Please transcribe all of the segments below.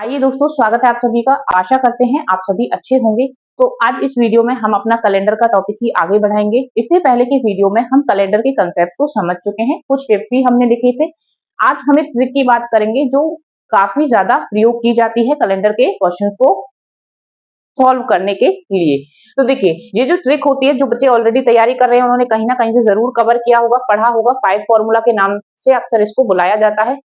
आइए दोस्तों, स्वागत है आप सभी का। आशा करते हैं आप सभी अच्छे होंगे। तो आज इस वीडियो में हम अपना कैलेंडर का टॉपिक ही आगे बढ़ाएंगे। इससे पहले के वीडियो में हम कैलेंडर के कंसेप्ट को समझ चुके हैं, कुछ टिप्स भी हमने लिखे थे। आज हम एक ट्रिक की बात करेंगे जो काफी ज्यादा प्रयोग की जाती है कैलेंडर के क्वेश्चंस को सॉल्व करने के लिए। तो देखिए, ये जो ट्रिक होती है, जो बच्चे ऑलरेडी तैयारी कर रहे हैं उन्होंने कहीं ना कहीं से जरूर कवर किया होगा, पढ़ा होगा। 5 फॉर्मूला के नाम से अक्सर इसको बुलाया जाता है।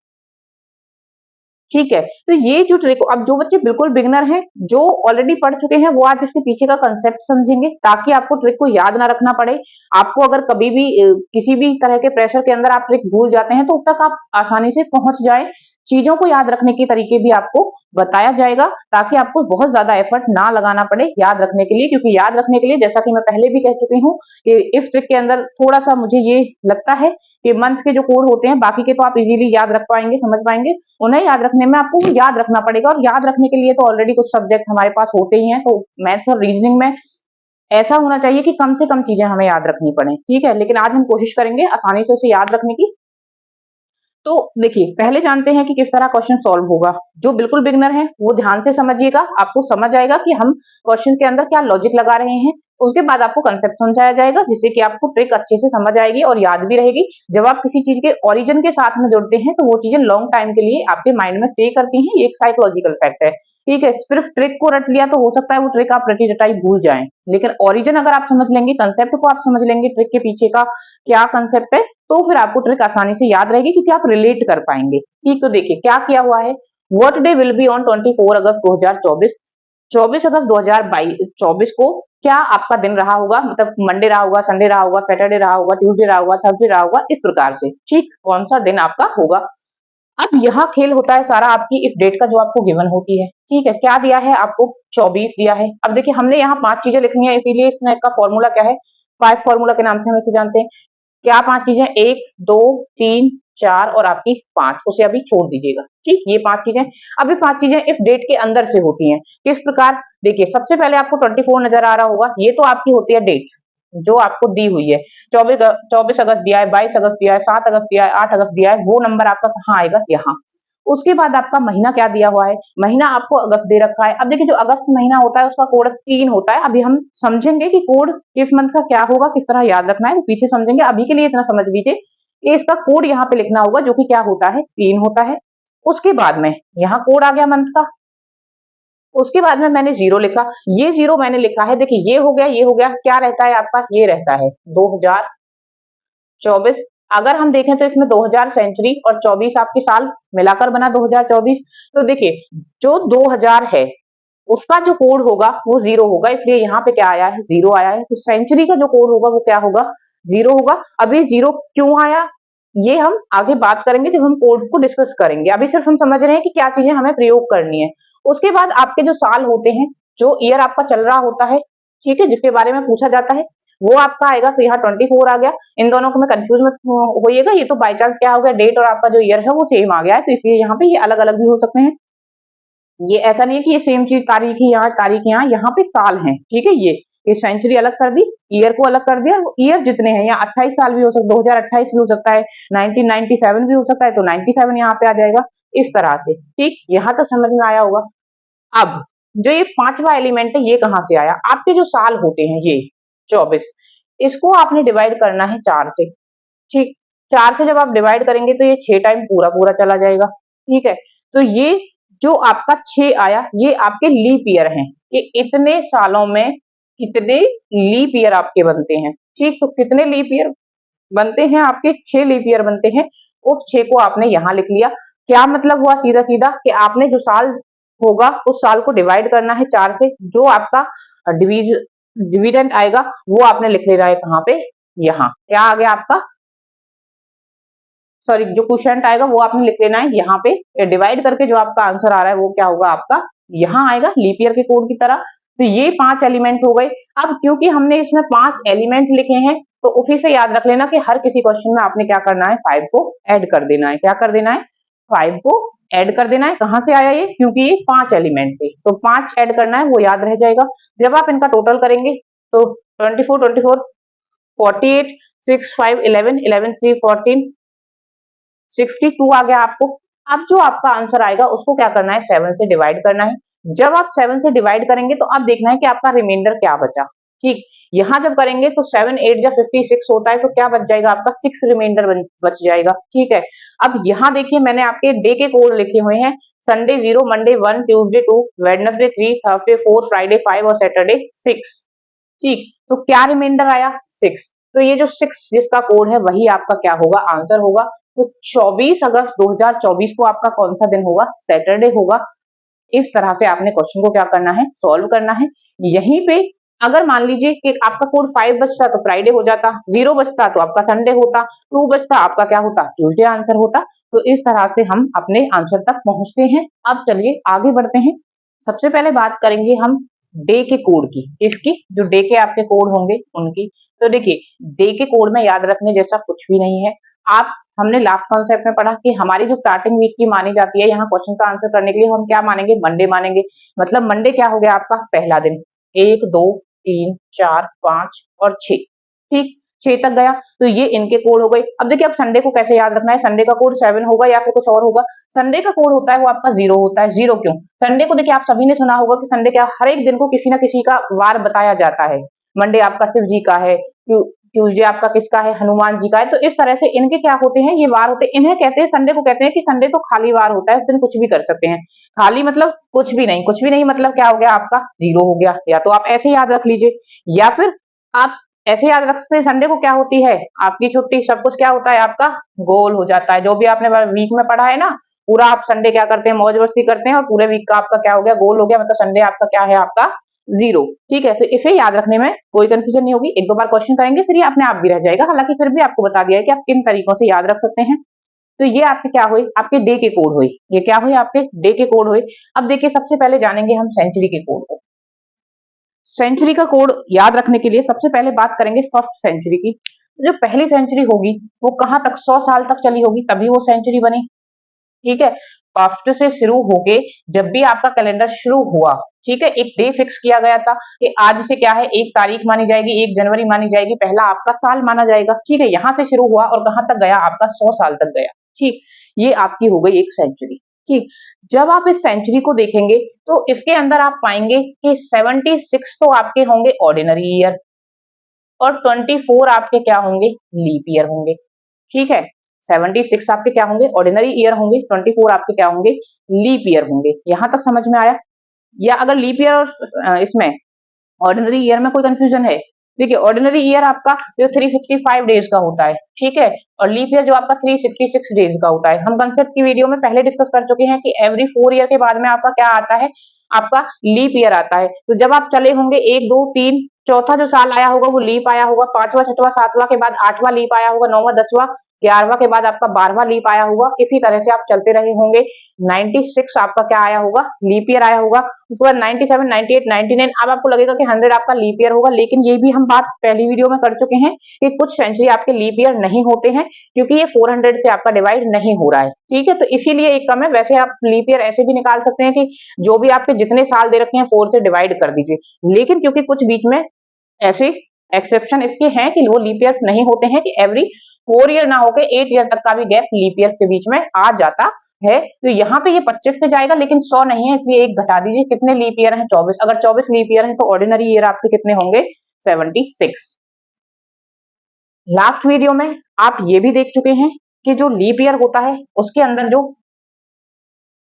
ठीक है, तो ये जो ट्रिक, अब जो बच्चे बिल्कुल बिगिनर हैं, जो ऑलरेडी पढ़ चुके हैं, वो आज इसके पीछे का कंसेप्ट समझेंगे ताकि आपको ट्रिक को याद ना रखना पड़े। आपको अगर कभी भी किसी भी तरह के प्रेशर के अंदर आप ट्रिक भूल जाते हैं तो उस तक आप आसानी से पहुंच जाए। चीजों को याद रखने के तरीके भी आपको बताया जाएगा ताकि आपको बहुत ज्यादा एफर्ट ना लगाना पड़े याद रखने के लिए। क्योंकि याद रखने के लिए, जैसा कि मैं पहले भी कह चुकी हूँ, कि इस ट्रिक के अंदर थोड़ा सा मुझे ये लगता है कि मंथ के जो कोड होते हैं, बाकी के तो आप इजीली याद रख पाएंगे, समझ पाएंगे। उन्हें याद रखने में आपको याद रखना पड़ेगा, और याद रखने के लिए तो ऑलरेडी कुछ सब्जेक्ट हमारे पास होते ही हैं। तो मैथ्स और रीजनिंग में ऐसा होना चाहिए कि कम से कम चीजें हमें याद रखनी पड़े। ठीक है, लेकिन आज हम कोशिश करेंगे आसानी से उसे याद रखने की। तो देखिए, पहले जानते हैं कि किस तरह क्वेश्चन सॉल्व होगा। जो बिल्कुल बिगनर है वो ध्यान से समझिएगा, आपको समझ आएगा कि हम क्वेश्चन के अंदर क्या लॉजिक लगा रहे हैं। उसके बाद आपको कंसेप्ट समझाया जाएगा, जिससे कि आपको ट्रिक अच्छे से समझ आएगी और याद भी रहेगी। जब आप किसी चीज के ओरिजिन के साथ में जुड़ते हैं तो वो चीजें लॉन्ग टाइम के लिए आपके माइंड में स्टे करती हैं। ये एक साइकोलॉजिकल फैक्ट है। ठीक है, सिर्फ ट्रिक को रट लिया तो हो सकता है वो ट्रिक आप रटी रटाई भूल जाएं, लेकिन ओरिजिन अगर आप समझ लेंगे, कंसेप्ट को आप समझ लेंगे, ट्रिक के पीछे का क्या कंसेप्ट है, तो फिर आपको ट्रिक आसानी से याद रहेगी, क्योंकि आप रिलेट कर पाएंगे। ठीक, तो देखिए क्या किया हुआ है। What day will be on 24 अगस्त 2024। 24 अगस्त 2024 को क्या आपका दिन रहा होगा, मतलब मंडे रहा होगा, संडे रहा होगा, सैटरडे रहा होगा, ट्यूसडे रहा होगा, थर्सडे रहा होगा, इस प्रकार से। ठीक, कौन सा दिन आपका होगा। अब यहाँ खेल होता है सारा आपकी इस डेट का जो आपको गिवन होती है। ठीक है, क्या दिया है आपको, 24 दिया है। अब देखिए, हमने यहाँ 5 चीजें लिखनी है, इसीलिए इसमें का फॉर्मूला क्या है, 5 फॉर्मूला के नाम से हम इसे जानते हैं। क्या 5 चीजें, 1 2 3 4 और आपकी 5, उसे अभी छोड़ दीजिएगा। ठीक, ये 5 चीजें। अब ये 5 चीजें इस डेट के अंदर से होती हैं। किस प्रकार, देखिए, सबसे पहले आपको 24 नजर आ रहा होगा, ये तो आपकी होती है डेट जो आपको दी हुई है। 24 अगस्त दिया है, 22 अगस्त दिया है, 7 अगस्त दिया है, 8 अगस्त दिया है, वो नंबर आपका कहाँ आएगा, यहाँ। उसके बाद आपका महीना क्या दिया हुआ है, महीना आपको अगस्त दे रखा है। अब देखिए, जो अगस्त महीना होता है उसका कोड 3 होता है। अभी हम समझेंगे कि कोड किस मंथ का क्या होगा, किस तरह याद रखना है, वो पीछे समझेंगे। अभी के लिए इतना समझ लीजिए कि इसका कोड यहाँ पे लिखना होगा, जो कि क्या होता है, 3 होता है। उसके बाद में यहाँ कोड आ गया मंथ का। उसके बाद में मैंने जीरो लिखा, ये जीरो मैंने लिखा है। देखिए, ये हो गया, ये हो गया, क्या रहता है आपका, ये रहता है 2024। अगर हम देखें तो इसमें 2000 सेंचुरी और 24 आपकी साल मिलाकर बना 2024। तो देखिए, जो 2000 है उसका जो कोड होगा वो जीरो होगा, इसलिए यहाँ पे क्या आया है, जीरो आया है। तो सेंचुरी का जो कोड होगा वो क्या होगा, जीरो होगा। अभी जीरो क्यों आया, ये हम आगे बात करेंगे जब हम कोड्स को डिस्कस करेंगे। अभी सिर्फ हम समझ रहे हैं कि क्या चीजें हमें प्रयोग करनी है। उसके बाद आपके जो साल होते हैं, जो ईयर आपका चल रहा होता है, ठीक है, जिसके बारे में पूछा जाता है, वो आपका आएगा। तो यहाँ 24 आ गया। इन दोनों को मैं कंफ्यूज मत होइएगा, ये तो बाई चांस क्या हो गया, डेट और आपका जो ईयर है वो सेम आ गया है, तो इसलिए यहाँ पे ये अलग अलग भी हो सकते हैं। ये ऐसा नहीं है कि ये सेम चीज, तारीख यहाँ, यहाँ पे साल है। ठीक है, ये सेंचुरी अलग कर दी, ईयर को अलग कर दिया। ईयर जितने हैं, यहाँ 28 साल भी हो सकता है, 2028 भी हो सकता है, 1997 भी हो सकता है, तो 97 यहाँ पे आ जाएगा, इस तरह से। ठीक, यहाँ तो समझ में आया होगा। अब जो ये 5वां एलिमेंट है, ये कहाँ से आया, आपके जो साल होते हैं ये 24, इसको आपने डिवाइड करना है 4 से। ठीक, 4 से जब आप डिवाइड करेंगे तो ये 6 टाइम पूरा पूरा चला जाएगा। ठीक है, तो ये जो आपका 6 आया, ये आपके लीप ईयर हैं, कि इतने सालों में कितने लीप ईयर आपके बनते हैं। ठीक, तो कितने लीप ईयर बनते हैं आपके, 6 लीप ईयर बनते हैं। उस 6 को आपने यहाँ लिख लिया। क्या मतलब हुआ, सीधा सीधा कि आपने जो साल होगा उस साल को डिवाइड करना है 4 से। जो आपका डिविडेंड आएगा वो आपने लिख लेना है कहाँ पे, यहाँ। क्या आ गया आपका, सॉरी, जो क्वेश्चन आएगा वो आपने लिख लेना है यहाँ पे। डिवाइड करके जो आपका आंसर आ रहा है वो क्या होगा आपका, यहाँ आएगा, लीप ईयर के कोड की तरह। तो ये 5 एलिमेंट हो गए। अब क्योंकि हमने इसमें 5 एलिमेंट लिखे हैं, तो उसी से याद रख लेना कि हर किसी क्वेश्चन में आपने क्या करना है, 5 को ऐड कर देना है। क्या कर देना है, 5 को ऐड कर देना है। कहां से आया ये, क्योंकि ये 5 एलिमेंट थे, तो 5 ऐड करना है, वो याद रह जाएगा। जब आप इनका टोटल करेंगे तो 24 48 6 5 11 11 3 14 62 आ गया आपको। अब जो आपका आंसर आएगा उसको क्या करना है, 7 से डिवाइड करना है। जब आप 7 से डिवाइड करेंगे तो अब देखना है कि आपका रिमाइंडर क्या बचा। ठीक, यहाँ जब करेंगे तो 7 8 जा 56 होता है, तो क्या बच जाएगा आपका 6 रिमाइंडर बच जाएगा। ठीक है, अब यहाँ देखिए मैंने आपके डे के कोड लिखे हुए हैं, Sunday 0, Monday 1, Tuesday 2, Wednesday 3, Thursday 4, Friday 5 और सैटरडे 6। ठीक, तो क्या रिमाइंडर आया 6। तो ये जो 6 जिसका कोड है वही आपका क्या होगा, आंसर होगा। तो 24 अगस्त 2024 को आपका कौन सा दिन होगा, सैटरडे होगा। इस तरह से आपने क्वेश्चन को क्या करना है, सॉल्व करना है। यहीं पे अगर मान लीजिए कि आपका कोड 5 बचता तो फ्राइडे हो जाता, 0 बचता तो आपका संडे होता, 2 बचता आपका क्या होता, ट्यूसडे आंसर होता। तो इस तरह से हम अपने आंसर तक पहुंचते हैं। अब चलिए आगे बढ़ते हैं। सबसे पहले बात करेंगे हम डे के कोड की, इसकी जो डे के आपके कोड होंगे उनकी। तो देखिए डे के कोड में याद रखने जैसा कुछ भी नहीं है। आप हमने लास्ट कॉन्सेप्ट में पढ़ा कि हमारी जो स्टार्टिंग वीक की मानी जाती है, यहाँ क्वेश्चन का आंसर करने के लिए हम क्या मानेंगे, मंडे मानेंगे। मतलब मंडे क्या हो गया आपका पहला दिन, 1 2 3 4 5 और 6। ठीक, 6 तक गया तो ये इनके कोड हो गए। अब देखिए अब संडे को कैसे याद रखना है, संडे का कोड 7 होगा या फिर कुछ और होगा। संडे का कोड होता है वो आपका 0 होता है। 0 क्यों, संडे को देखिए आप सभी ने सुना होगा कि संडे क्या, हर एक दिन को किसी ना किसी का वार बताया जाता है। मंडे आपका शिव जी का है, ट्यूसडे आपका किसका है, हनुमान जी का है। तो इस तरह से इनके क्या होते हैं, ये वार होते हैं। इन्हें कहते हैं, संडे को कहते हैं कि संडे तो खाली वार होता है, इस दिन कुछ भी कर सकते हैं। खाली मतलब कुछ भी नहीं, कुछ भी नहीं मतलब क्या हो गया आपका 0 हो गया। या तो आप ऐसे याद रख लीजिए या फिर आप ऐसे याद रख सकते हैं, संडे को क्या होती है आपकी छुट्टी, सब कुछ क्या होता है आपका गोल हो जाता है। जो भी आपने वीक में पढ़ा है ना, पूरा आप संडे क्या करते हैं, मौज मस्ती करते हैं और पूरे वीक का आपका क्या हो गया, गोल हो गया। मतलब संडे आपका क्या है, आपका 0। ठीक है, तो इसे याद रखने में कोई कंफ्यूजन नहीं होगी। एक दो बार क्वेश्चन करेंगे फिर ये अपने आप भी रह जाएगा। हालांकि फिर भी आपको बता दिया है कि आप किन तरीकों से याद रख सकते हैं। तो ये आपके क्या हुए, आपके डे के कोड हुए। ये क्या हुए, आपके डे के कोड हुए। अब देखिए सबसे पहले जानेंगे हम सेंचुरी के कोड को। सेंचुरी का कोड याद रखने के लिए सबसे पहले बात करेंगे फर्स्ट सेंचुरी की। जो पहली सेंचुरी होगी वो कहां तक, 100 साल तक चली होगी, तभी वो सेंचुरी बनी। ठीक है, फर्स्ट से शुरू होके जब भी आपका कैलेंडर शुरू हुआ, ठीक है, एक डे फिक्स किया गया था कि आज से क्या है, 1 तारीख मानी जाएगी, 1 जनवरी मानी जाएगी, पहला आपका साल माना जाएगा। ठीक है, यहां से शुरू हुआ और कहां तक गया, आपका 100 साल तक गया। ठीक, ये आपकी हो गई एक सेंचुरी। ठीक, जब आप इस सेंचुरी को देखेंगे तो इसके अंदर आप पाएंगे कि 76 तो आपके होंगे ऑर्डिनरी ईयर और 24 आपके क्या होंगे, लीप ईयर होंगे। ठीक है, 76 आपके क्या होंगे, ऑर्डिनरी ईयर होंगे, 24 आपके क्या होंगे, लीप ईयर होंगे। यहां तक समझ में आया? या अगर लीप ईयर और इसमें ऑर्डिनरी ईयर में कोई कंफ्यूजन है? देखिए ऑर्डिनरी ईयर आपका जो 365 डेज का होता है, ठीक है, और लीप ईयर जो आपका 366 डेज का होता है। हम कंसेप्ट की वीडियो में पहले डिस्कस कर चुके हैं कि एवरी 4 ईयर के बाद में आपका क्या आता है, आपका लीप ईयर आता है। तो जब आप चले होंगे 1 2 3, चौथा जो साल आया होगा वो लीप आया होगा, पांचवा छठवां सातवां के बाद आठवां लीप आया होगा, नौवां 10वां 11वां के बाद आपका 12वां लीप आया होगा। इसी तरह से आप चलते रहे होंगे। 96 आपका क्या आया होगा, लीप ईयर आया होगा। उसके बाद 97 98 99, अब आपको लगेगा कि 100 आपका लीप ईयर होगा। लेकिन ये भी हम बात पहली वीडियो में कर चुके हैं कि कुछ सेंचुरी आपके लीप ईयर नहीं होते हैं, क्योंकि ये 400 से आपका डिवाइड नहीं हो रहा है। ठीक है, तो इसीलिए एक कम है। वैसे आप लीप ईयर ऐसे भी निकाल सकते हैं कि जो भी आपके जितने साल दे रखे हैं 4 से डिवाइड कर दीजिए। लेकिन क्योंकि कुछ बीच में ऐसे एक्सेप्शन इसके हैं कि वो लीप ईयर्स नहीं होते हैं, कि एवरी 4 ईयर ना होके 8 ईयर तक का भी गैप लीप ईयर्स के बीच में आ जाता है। तो यहाँ पे ये 25 से जाएगा लेकिन 100 नहीं है, इसलिए एक घटा दीजिए। कितने लीप ईयर हैं, 24। अगर 24 लीप ईयर है तो ऑर्डिनरी ईयर आपके कितने होंगे, 76। लास्ट वीडियो में आप ये भी देख चुके हैं कि जो लीप ईयर होता है उसके अंदर जो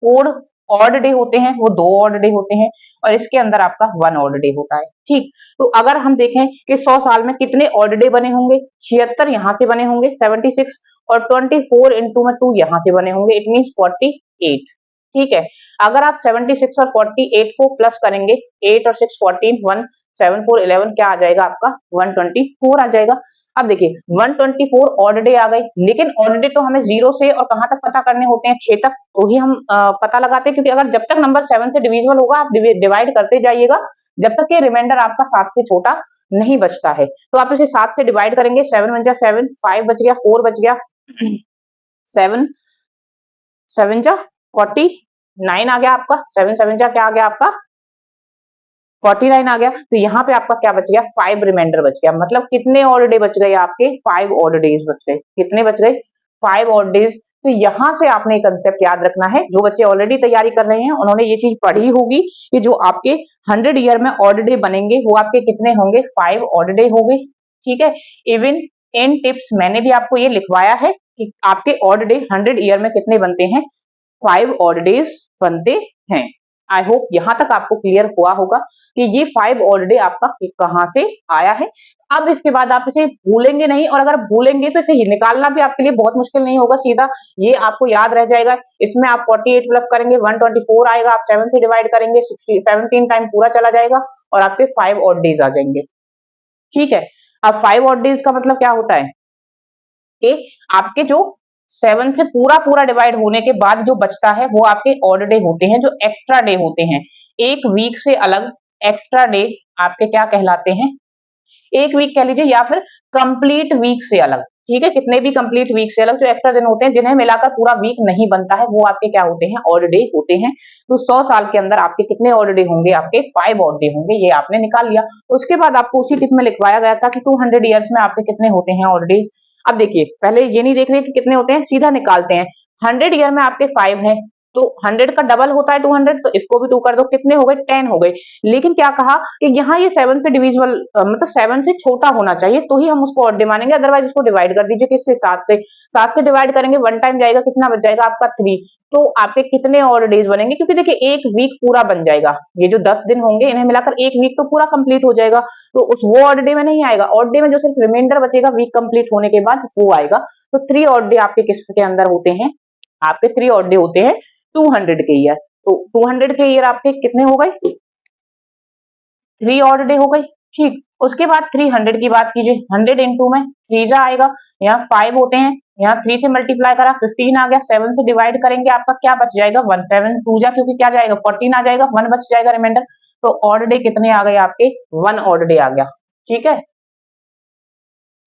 फोर ऑड डे होते हैं वो 2 ऑड डे होते हैं और इसके अंदर आपका 1 ऑड डे होता है। ठीक, तो अगर हम देखें कि 100 साल में कितने ऑड डे बने होंगे, 76 यहां से बने होंगे 76, और 24 इंटू में 2 यहां से बने होंगे, इट मीन 48। ठीक है, अगर आप 76 और 48 को प्लस करेंगे, 8 और 6 14, 1 7 4 11, क्या आ जाएगा आपका 124 आ जाएगा। अब देखिए 124 ऑड डे आ गए, लेकिन ऑड डे तो हमें 0 से और कहां तक पता करने होते हैं, 6 तक, तो ही हम पता लगाते हैं। क्योंकि अगर जब तक नंबर 7 से डिविजिबल होगा आप डिवाइड करते जाइएगा जब तक कि रिमाइंडर आपका 7 से छोटा नहीं बचता है। तो आप इसे 7 से डिवाइड करेंगे, 7 1 जा 7, 5 बच गया, 4 बच गया, 7 7 जा 49 आ गया आपका, 7 7 जा क्या आ गया आपका 49 आ गया। तो यहाँ पे आपका क्या बच गया, 5 रिमाइंडर बच गया। मतलब कितने ऑड डे बच गए आपके, 5 ऑड डेज बच गए। कितने बच गए, 5 ऑड डेज तो यहाँ से आपने कंसेप्ट याद रखना है। जो बच्चे ऑलरेडी तैयारी कर रहे हैं उन्होंने ये चीज पढ़ी होगी कि जो आपके 100 ईयर में ऑड डे बनेंगे वो आपके कितने होंगे, 5 ऑड डे होंगे। ठीक है, इवन इन टिप्स मैंने भी आपको ये लिखवाया है कि आपके ऑड डे 100 ईयर में कितने बनते हैं, 5 ऑड डेज बनते हैं। आई होप यहां तक आपको क्लियर हुआ होगा कि ये 5 ऑड डे आपका कहां से आया है। अब इसके बाद आप इसे भूलेंगे नहीं, और अगर भूलेंगे तो इसे निकालना भी आपके लिए बहुत मुश्किल नहीं होगा, सीधा ये आपको याद रह जाएगा। इसमें आप 48 प्लस करेंगे 124 आएगा, आप 7 से डिवाइड करेंगे 17 टाइम पूरा चला जाएगा और आपके 5 ऑड डेज आ जाएंगे। ठीक है, अब 5 ऑड डेज का मतलब क्या होता है कि आपके जो 7 से पूरा पूरा डिवाइड होने के बाद जो बचता है वो आपके ऑड डे होते हैं, जो एक्स्ट्रा डे होते हैं। एक वीक से अलग एक्स्ट्रा डे आपके क्या कहलाते हैं, एक वीक कह लीजिए या फिर कंप्लीट वीक से अलग। ठीक है, कितने भी कंप्लीट वीक से अलग जो एक्स्ट्रा दिन होते हैं जिन्हें मिलाकर पूरा वीक नहीं बनता है वो आपके क्या होते हैं, ऑड डे होते हैं। तो 100 साल के अंदर आपके कितने ऑड डे होंगे, आपके 5 ऑड डे होंगे, ये आपने निकाल लिया। उसके बाद आपको उसी टिप में लिखवाया गया था कि 200 ईयर्स में आपके कितने होते हैं ऑड डेज। अब देखिए, पहले ये नहीं देख रहे कि कितने होते हैं, सीधा निकालते हैं। 100 ईयर में आपके 5 हैं तो 100 का डबल होता है 200, तो इसको भी 2 कर दो, कितने हो गए, 10 हो गए। लेकिन क्या कहा कि यहाँ ये 7 से डिविजिबल मतलब 7 से छोटा होना चाहिए तो ही हम उसको ऑड डे मानेंगे, अदरवाइज उसको डिवाइड कर दीजिए किससे, 7 से डिवाइड करेंगे, 1 टाइम जाएगा, कितना बच जाएगा आपका 3। तो आपके कितने ऑड डेज बनेंगे, क्योंकि देखिए एक वीक पूरा बन जाएगा, ये जो 10 दिन होंगे इन्हें मिलाकर एक वीक तो पूरा कंप्लीट हो जाएगा। तो उस वो ऑड डे में नहीं आएगा, ऑड डे में जो सिर्फ रिमाइंडर बचेगा वीक कंप्लीट होने के बाद वो आएगा। तो 3 ऑड डे आपके किसके अंदर होते हैं, आपके 3 ऑड डे होते हैं 200 के ईयर। तो 200 के ईयर आपके कितने हो गए, 3 ऑड डे हो गई। ठीक, उसके बाद 300 की बात कीजिए, 100 इंटू में 3 जा आएगा, यहाँ 5 होते हैं, यहाँ 3 से मल्टीप्लाई करा 15 आ गया, 7 से डिवाइड करेंगे आपका क्या बच जाएगा 1, 7 2 जा, क्योंकि क्या जाएगा 14 आ जाएगा, 1 बच जाएगा रिमाइंडर। तो ऑड डे कितने आ गए आपके, 1 ऑड डे आ गया। ठीक है,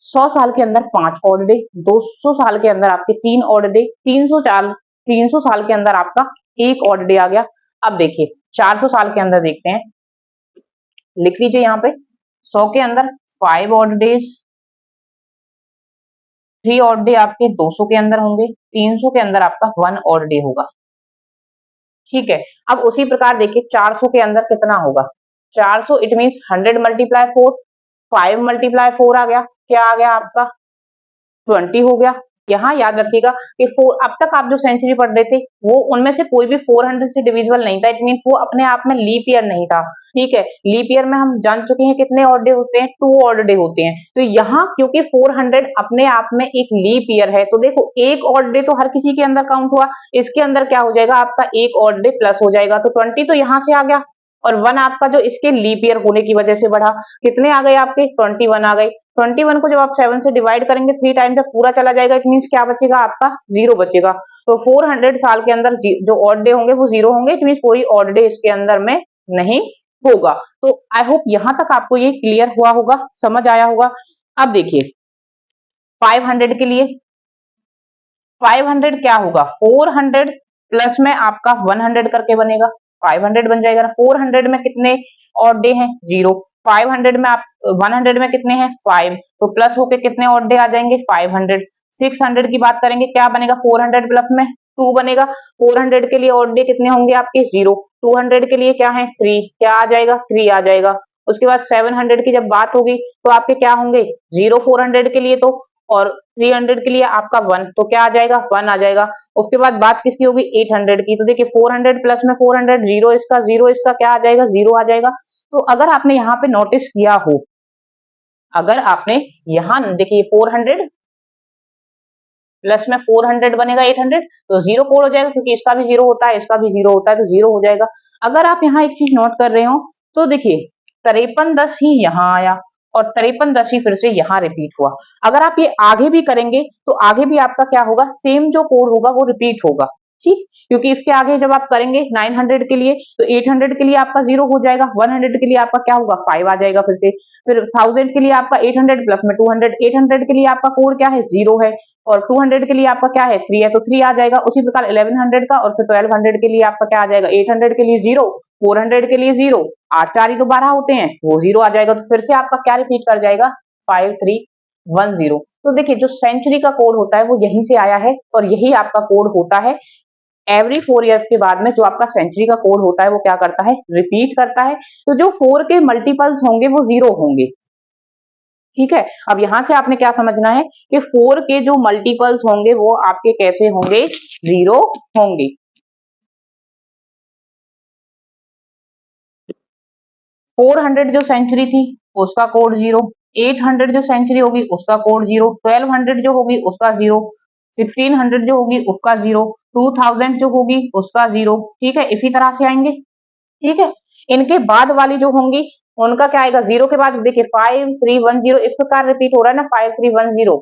100 साल के अंदर 5 ऑड डे, 200 साल के अंदर आपके 3 ऑड डे, 300 साल के अंदर आपका 1 ऑड डे आ गया। अब देखिए 400 साल के अंदर देखते हैं, लिख लीजिए यहाँ पे 100 के अंदर 5 ऑड डेज, 3 ऑड डे आपके 200 के अंदर होंगे, 300 के अंदर आपका 1 ऑड डे होगा। ठीक है, अब उसी प्रकार देखिए 400 के अंदर कितना होगा, 400 इट मीन 100 मल्टीप्लाई 4, 5 मल्टीप्लाई 4 आ गया, क्या आ गया आपका 20 हो गया। यहाँ याद रखिएगा कि 4 अब तक आप जो सेंचुरी पढ़ रहे थे वो उनमें से कोई भी 400 से डिविजिबल नहीं था, इट मीन वो अपने आप में लीप ईयर नहीं था। ठीक है, लीप ईयर में हम जान चुके हैं कितने ऑड डे होते हैं, 2 ऑड डे होते हैं। तो यहाँ क्योंकि 400 अपने आप में एक लीप ईयर है तो देखो एक ऑड डे तो हर किसी के अंदर काउंट हुआ, इसके अंदर क्या हो जाएगा आपका एक ऑड डे प्लस हो जाएगा, तो 20 तो यहाँ से आ गया और 1 आपका जो इसके लीप ईयर होने की वजह से बढ़ा, कितने आ गए आपके 21 आ गए। 21 को जब आप 7 से डिवाइड करेंगे 3 टाइम जब पूरा चला जाएगा, इट मींस क्या बचेगा आपका 0 बचेगा। तो 400 साल के अंदर जो ऑड डे होंगे वो 0 होंगे, इट मींस कोई ऑड डे इसके अंदर में नहीं होगा। तो आई होप यहां तक आपको ये क्लियर हुआ होगा, समझ आया होगा। अब देखिए 500 के लिए 500 क्या होगा, 400 प्लस में आपका 100 करके बनेगा, 500 बन जाएगा ना। 400 में कितने ऑड डे हैं, 0। 500 में आप 100 में कितने हैं 5, तो प्लस होके कितने ऑड डे आ जाएंगे 500। 600 की बात करेंगे क्या बनेगा, 400 प्लस में 2 बनेगा। 400 के लिए ऑड डे कितने होंगे आपके 0। 200 के लिए क्या है 3, क्या आ जाएगा 3 आ जाएगा। उसके बाद 700 की जब बात होगी तो आपके क्या होंगे 0 400 के लिए तो, और 300 के लिए आपका 1, तो क्या आ जाएगा 1 आ जाएगा। उसके बाद बात किसकी होगी 800 की, तो देखिए 400 प्लस में 400, 0 इसका क्या आ जाएगा 0 आ जाएगा। तो अगर आपने यहाँ पे नोटिस किया हो, अगर आपने यहाँ देखिए 400 प्लस में 400 बनेगा 800, तो 0 कोड हो जाएगा क्योंकि इसका भी 0 होता है, इसका भी 0 होता है, तो 0 हो जाएगा। अगर आप यहाँ एक चीज नोट कर रहे हो तो देखिए 5310 ही यहाँ आया और 5310 ही फिर से यहाँ रिपीट हुआ। अगर आप ये आगे भी करेंगे तो आगे भी आपका क्या होगा, सेम जो कोड होगा वो रिपीट होगा। ठीक, क्योंकि इसके आगे जब आप करेंगे 900 के लिए तो 800 के लिए आपका 0 हो जाएगा, 100 के लिए आपका क्या होगा 5 आ जाएगा फिर 1000 के लिए आपका 800 प्लस में 200, 800 के लिए आपका कोड क्या है 0 है, और 200 के लिए आपका क्या है 3 है, तो 3 आ जाएगा। उसी प्रकार 1100 का और फिर 1200 के लिए आपका क्या आ जाएगा, 800 के लिए 0, 400 के लिए 0, 8 4 ही तो 12 होते हैं, वो 0 आ जाएगा। तो फिर से आपका क्या रिपीट कर जाएगा 5 3, 10। तो देखिए जो सेंचुरी का कोड होता है वो यहीं से आया है और यही आपका कोड होता है। एवरी 4 इयर्स के बाद में जो आपका सेंचुरी का कोड होता है वो क्या करता है, रिपीट करता है। तो जो 4 के मल्टीपल्स होंगे वो 0 होंगे। ठीक है, अब यहां से आपने क्या समझना है कि 4 के जो मल्टीपल्स होंगे वो आपके कैसे होंगे, 0 होंगे। 400 जो सेंचुरी थी उसका कोड 0, 800 जो सेंचुरी होगी उसका कोड 0, 1200 जो होगी उसका 0, 1600 जो होगी उसका 0, 2000 जो होगी उसका 0। ठीक है, इसी तरह से आएंगे। ठीक है, इनके बाद वाली जो होंगी उनका क्या आएगा, 0 के बाद देखिए 5310 इस प्रकार रिपीट हो रहा है ना, 5310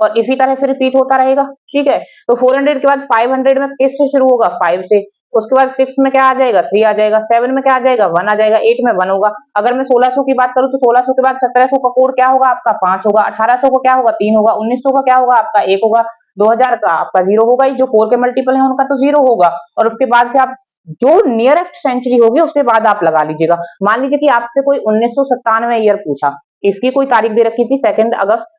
और इसी तरह से रिपीट होता रहेगा। ठीक है, तो 400 के बाद 500 में किससे शुरू होगा, 5 से। उसके बाद 6 में क्या आ जाएगा, 3 आ जाएगा। 7 में क्या आ जाएगा, 1 आ जाएगा। 8 में 1 होगा। अगर मैं 1600 की बात करूं तो 1600 के बाद 1700 का कोड क्या होगा आपका, 5 होगा। 1800 का क्या होगा, 3 होगा। 1900 का क्या होगा आपका, 1 होगा। 2000 का आपका 0 होगा ही, जो 4 के मल्टीपल है उनका तो 0 होगा। और उसके बाद से आप जो नियरेस्ट सेंचुरी होगी उसके बाद आप लगा लीजिएगा। मान लीजिए कि आपसे कोई 1997 ईयर पूछा, इसकी कोई तारीख दे रखी थी 2 अगस्त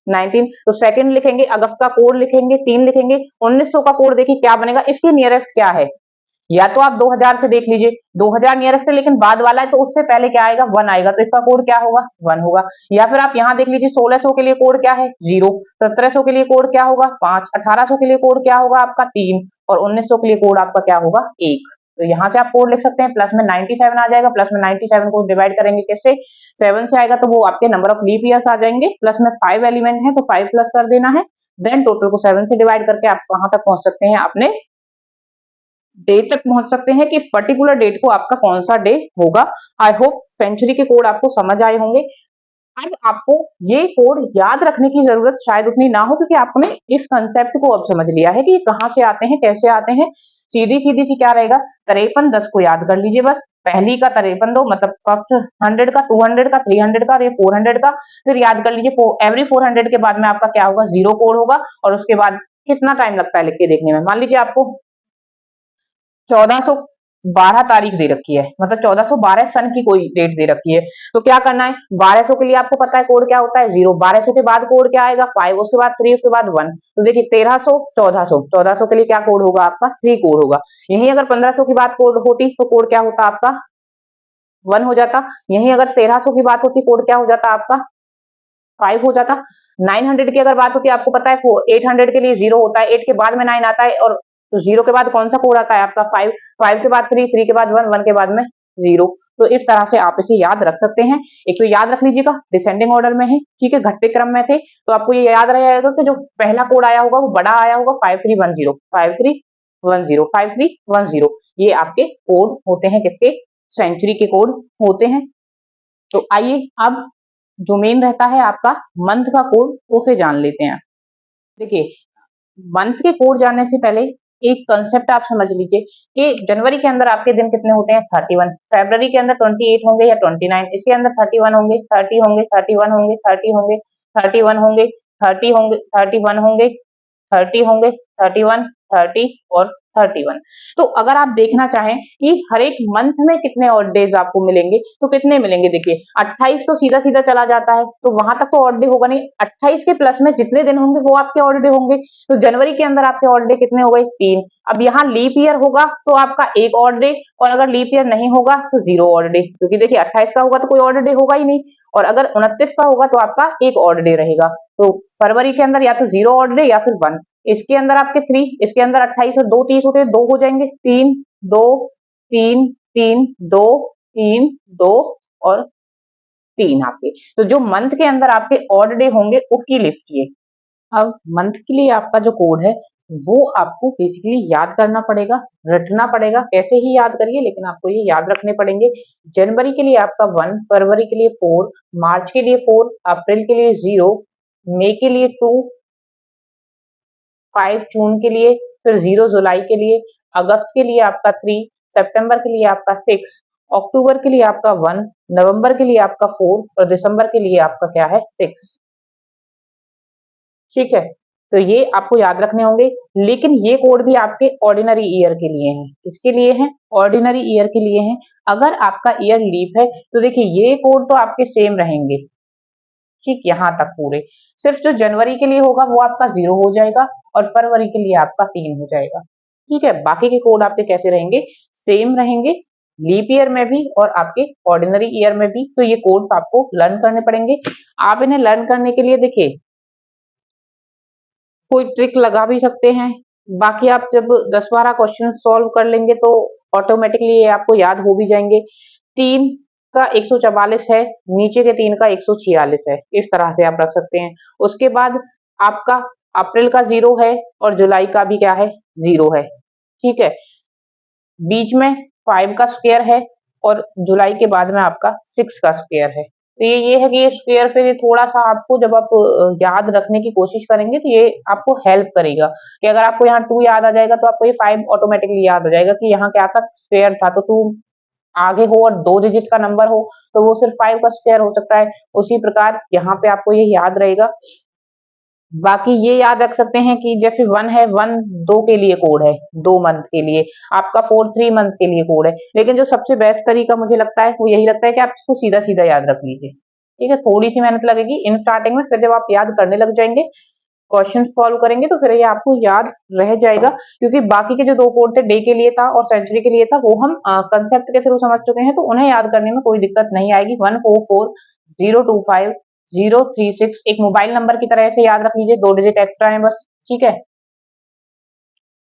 19, तो सेकंड लिखेंगे, अगस्त का कोड लिखेंगे, 3 लिखेंगे। 1900 का कोड देखिए क्या बनेगा, इसके नियरेस्ट क्या है, या तो आप 2000 से देख लीजिए, 2000 नियरेस्ट है लेकिन बाद वाला है तो उससे पहले क्या आएगा, 1 आएगा, तो इसका कोड क्या होगा, 1 होगा। या फिर आप यहां देख लीजिए 1600 के लिए कोड क्या है, 0, 1700 के लिए कोड क्या होगा, 5, 1800 के लिए कोड क्या होगा आपका, 3 और 1900 के लिए कोड आपका क्या होगा, 1। तो यहां से आप कोड लिख सकते हैं। प्लस में 97 आ जाएगा, प्लस में 97 को डिवाइड करेंगे किससे, 7 से आएगा, तो वो आपके नंबर ऑफ लीप ईयर्स आ जाएंगे। प्लस में 5 एलिमेंट है तो 5 प्लस कर देना है, देन टोटल को 7 से डिवाइड करके आप कहां तक पहुंच सकते हैं, अपने डेट तक पहुंच सकते हैं कि इस पर्टिकुलर डेट को आपका कौन सा डे होगा। आई होप सेंचुरी के कोड आपको समझ आए होंगे। अब आपको ये कोड याद रखने की जरूरत शायद उतनी ना हो, क्योंकि आपने इस कंसेप्ट को अब समझ लिया है कि ये कहां से आते हैं, कैसे आते हैं। सीधी सीधी सी क्या रहेगा, 5310 को याद कर लीजिए बस। पहली का 53 दो, मतलब फर्स्ट 100 का, 200 का, 300 का, ये 400 का, फिर याद कर लीजिए एवरी 400 के बाद में आपका क्या होगा, 0 कोड होगा। और उसके बाद कितना टाइम लगता है लिख के देखने में, मान लीजिए आपको 1412 तारीख दे रखी है, मतलब 1412 सन की कोई डेट दे रखी है, तो क्या करना है, 1200 के लिए आपको पता है कोड क्या होता है, 0। 1200 के बाद कोड क्या आएगा, 5, उसके बाद 3, उसके बाद 1। तो देखिए 1300, 1400, 1400 के लिए क्या कोड होगा आपका, 3 कोड होगा। यही अगर 1500 की बात कोड होती तो कोड क्या होता आपका, 1 हो जाता। यही अगर 1300 की बात होती कोड क्या हो जाता आपका, 5 हो जाता। 900 की अगर बात होती है, आपको पता है 800 के लिए 0 होता है, 8 के बाद में 9 आता है, और तो 0 के बाद कौन सा कोड आता है आपका, 5, 5 के बाद 3, 3 के बाद 1, 1 के बाद में 0। तो इस तरह से आप इसे याद रख सकते हैं। एक तो याद रख लीजिएगा डिसेंडिंग ऑर्डर में है, ठीक है, घटते क्रम में थे, तो आपको ये याद रहेगा कि जो पहला कोड आया होगा वो बड़ा आया होगा, 5310, 5310, 5310, ये आपके कोड होते हैं, किसके, सेंचुरी के कोड होते हैं। तो आइए अब जो मेन रहता है आपका मंथ का कोड, उसे जान लेते हैं। देखिए मंथ के कोड जानने से पहले एक कंसेप्ट आप समझ लीजिए कि जनवरी के अंदर आपके दिन कितने होते हैं, 31। फरवरी के अंदर 28 होंगे या 29, इसके अंदर 31 होंगे, 30 होंगे, 31 होंगे, 30 होंगे, 31 होंगे, 30 होंगे, 31 होंगे, 30 होंगे, 31, 30 और 31। तो अगर आप देखना चाहें कि हर एक मंथ में कितने ऑड डेज आपको मिलेंगे, तो कितने मिलेंगे, देखिए 28 तो सीधा सीधा चला जाता है, तो वहां तक तो ऑड डे होगा नहीं। 28 के प्लस में जितने दिन होंगे वो आपके ऑड डे होंगे। तो जनवरी के अंदर आपके ऑड डे कितने हो गए, 3। अब यहाँ लीप ईयर होगा तो आपका एक ऑड डे, और अगर लीप ईयर नहीं होगा तो 0 ऑड डे, क्योंकि देखिए 28 का होगा तो कोई ऑड डे होगा ही नहीं, और अगर 29 का होगा तो आपका एक ऑड डे रहेगा। तो फरवरी के अंदर या तो 0 ऑड डे या फिर 1। इसके अंदर आपके 3, इसके अंदर 28 और 2 30 होते हैं, 2 हो जाएंगे, 3 2 3 3 2 3 2 और 3 आपके। तो जो मंथ के अंदर आपके ऑड डे होंगे उसकी लिस्ट ये। अब मंथ के लिए आपका जो कोड है वो आपको बेसिकली याद करना पड़ेगा, रटना पड़ेगा, कैसे ही याद करिए लेकिन आपको ये याद रखने पड़ेंगे। जनवरी के लिए आपका 1, फरवरी के लिए 4, मार्च के लिए 4, अप्रैल के लिए 0, मई के लिए 2, 5 जून के लिए, फिर 0 जुलाई के लिए, अगस्त के लिए आपका 3, सितंबर के लिए आपका 6, अक्टूबर के लिए आपका 1, नवंबर के लिए आपका 4 और दिसंबर के लिए आपका क्या है, 6। ठीक है, तो ये आपको याद रखने होंगे। लेकिन ये कोड भी आपके ऑर्डिनरी ईयर के लिए हैं। किसके लिए हैं, ऑर्डिनरी ईयर के लिए हैं। अगर आपका ईयर लीप है तो देखिए ये कोड तो आपके सेम रहेंगे, ठीक यहाँ तक पूरे। सिर्फ जो जनवरी के लिए होगा वो आपका 0 हो जाएगा और फरवरी के लिए आपका 3 हो जाएगा। ठीक है, बाकी के कोड आपके कैसे रहेंगे, सेम रहेंगे, लीप ईयर में भी और आपके ऑर्डिनरी ईयर में भी। तो ये कोड्स आपको लर्न करने पड़ेंगे। आप इन्हें लर्न करने के लिए देखिए कोई ट्रिक लगा भी सकते हैं। बाकी आप जब 10-12 क्वेश्चन सॉल्व कर लेंगे तो ऑटोमेटिकली ये आपको याद हो भी जाएंगे। 3 का 144 है, नीचे के 3 का 146 है, इस तरह से आप रख सकते हैं। उसके बाद आपका अप्रैल का 0 है और जुलाई का भी क्या है, 0 है। ठीक है, बीच में 5 का स्क्वायर है और जुलाई के बाद में आपका 6 का स्क्वायर है। तो ये है कि ये स्क्वायर फिर थोड़ा सा आपको जब आप याद रखने की कोशिश करेंगे तो ये आपको हेल्प करेगा कि अगर आपको यहाँ 2 याद आ जाएगा तो आपको ये 5 ऑटोमेटिकली याद हो जाएगा कि यहाँ क्या था, स्क्वायर था। तो 2 आगे हो और 2 डिजिट का नंबर हो तो वो सिर्फ 5 का स्क्वायर हो सकता है। उसी प्रकार यहाँ पे आपको ये याद रहेगा। बाकी ये याद रख सकते हैं कि जैसे 1 है, 1 2 के लिए कोड है, 2 मंथ के लिए, आपका 4 3 मंथ के लिए कोड है। लेकिन जो सबसे बेस्ट तरीका मुझे लगता है वो यही लगता है कि आप इसको सीधा-सीधा याद रख लीजिए। ठीक है, थोड़ी-सी मेहनत लगेगी इन स्टार्टिंग में, फिर जब आप याद करने लग जाएँगे, क्वेश्चन सॉल्व करेंगे तो फिर ये आपको याद रह जाएगा। क्योंकि बाकी के जो 2 कोड थे, डे के लिए था और सेंचुरी के लिए था, वो हम कांसेप्ट के थ्रू समझ चुके हैं, तो उन्हें याद करने में कोई दिक्कत नहीं आएगी। 144025 036 एक मोबाइल नंबर की तरह से याद रख लीजिए, 2 डिजिट एक्स्ट्रा है बस। ठीक है,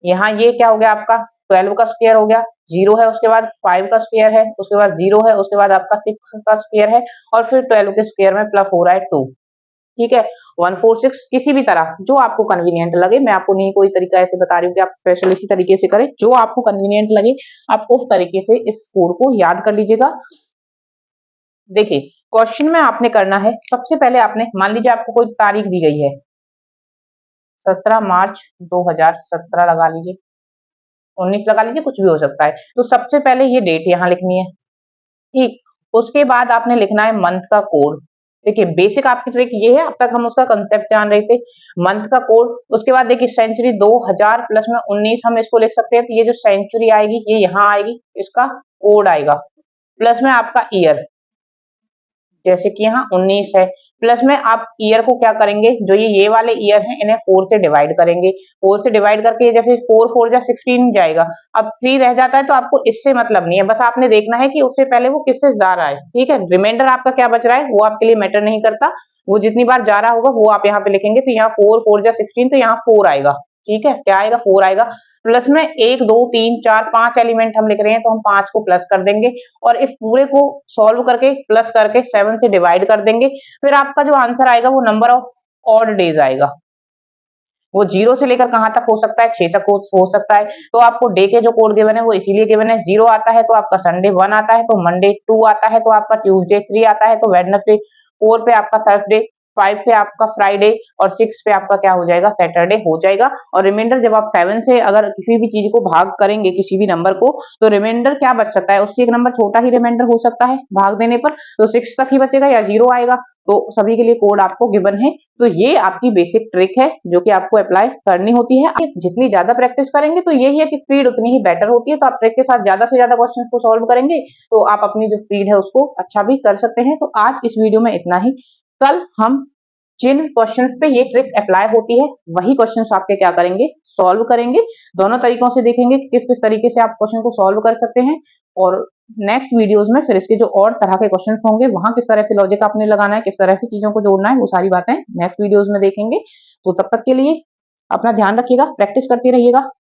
यहाँ ये क्या हो गया आपका 12 का स्क्वायर हो गया, 0 है, उसके बाद 5 का स्क्वायर है, उसके बाद 0 है, उसके बाद आपका 6 का स्क्वायर है और फिर 12 के स्क्वायर में प्लस हो रहा है 2। ठीक है, 146 किसी भी तरह जो आपको कन्वीनियंट लगे, मैं आपको नहीं कोई तरीका ऐसे बता रही हूँ कि आप स्पेशल इसी तरीके से करें, जो आपको कन्वीनियंट लगे आप उस तरीके से इस कोड को याद कर लीजिएगा। देखिए, क्वेश्चन में आपने करना है, सबसे पहले आपने मान लीजिए आपको कोई तारीख दी गई है, 17 मार्च 2017 लगा लीजिए, 19 लगा लीजिए, कुछ भी हो सकता है। तो सबसे पहले ये डेट यहाँ लिखनी है। ठीक, उसके बाद आपने लिखना है मंथ का कोड। देखिए बेसिक आपकी ट्रिक ये है, अब तक हम उसका कंसेप्ट जान रहे थे, मंथ का कोड। उसके बाद देखिए सेंचुरी 2000 प्लस में 19 हम इसको लिख सकते हैं, तो ये जो सेंचुरी आएगी ये यहाँ आएगी, इसका कोड आएगा, प्लस में आपका ईयर, जैसे कि यहाँ 19 है, प्लस में आप ईयर को क्या करेंगे, जो ये वाले ईयर हैं इन्हें 4 से डिवाइड करेंगे, 4 से डिवाइड करके जैसे 4 4 जा 16 जाएगा, अब 3 रह जाता है तो आपको इससे मतलब नहीं है, बस आपने देखना है कि उससे पहले वो किससे जा रहा है। ठीक है, रिमाइंडर आपका क्या बच रहा है वो आपके लिए मैटर नहीं करता, वो जितनी बार जा रहा होगा वो आप यहाँ पे लिखेंगे। तो यहाँ 4 4 जा 16, तो यहाँ 4 आएगा। ठीक है, क्या आएगा, 4 आएगा, प्लस में 1 2 3 4 5 एलिमेंट हम लिख रहे हैं तो हम 5 को प्लस कर देंगे और इस पूरे को सॉल्व करके प्लस करके 7 से डिवाइड कर देंगे। फिर आपका जो आंसर आएगा वो नंबर ऑफ ऑड डेज आएगा, वो 0 से लेकर कहां तक हो सकता है, 6 तक हो सकता है। तो आपको डे के जो कोड गिवन है वो इसीलिए गिवन है, 0 आता है तो आपका संडे 1 आता है, तो मंडे 2 आता है, तो आपका ट्यूसडे 3 आता है, तो वेडनेसडे 4 पे आपका थर्सडे, 5 पे आपका फ्राइडे और 6 पे आपका क्या हो जाएगा, सैटरडे हो जाएगा। और रिमाइंडर जब आप 7 से अगर किसी भी चीज को भाग करेंगे, किसी भी नंबर को, तो रिमाइंडर क्या बच सकता है, उससे एक नंबर छोटा ही रिमाइंडर हो सकता है भाग देने पर, तो 6 तक ही बचेगा या 0 आएगा। तो सभी के लिए कोड आपको गिवन है। तो ये आपकी बेसिक ट्रिक है जो कि आपको अप्लाई करनी होती है। आप जितनी ज्यादा प्रैक्टिस करेंगे तो यही है कि स्पीड उतनी ही बेटर होती है। तो आप ट्रिक के साथ ज्यादा से ज्यादा क्वेश्चंस को सॉल्व करेंगे तो आप अपनी जो स्पीड है उसको अच्छा भी कर सकते हैं। तो आज इस वीडियो में इतना ही। कल हम जिन क्वेश्चंस पे ये ट्रिक अप्लाई होती है वही क्वेश्चंस आपके क्या करेंगे, सॉल्व करेंगे। दोनों तरीकों से देखेंगे कि किस किस तरीके से आप क्वेश्चन को सॉल्व कर सकते हैं। और नेक्स्ट वीडियोस में फिर इसके जो और तरह के क्वेश्चंस होंगे, वहां किस तरह से लॉजिक आपने लगाना है, किस तरह से चीजों को जोड़ना है, वो सारी बातें नेक्स्ट वीडियोस में देखेंगे। तो तब तक के लिए अपना ध्यान रखिएगा, प्रैक्टिस करते रहिएगा।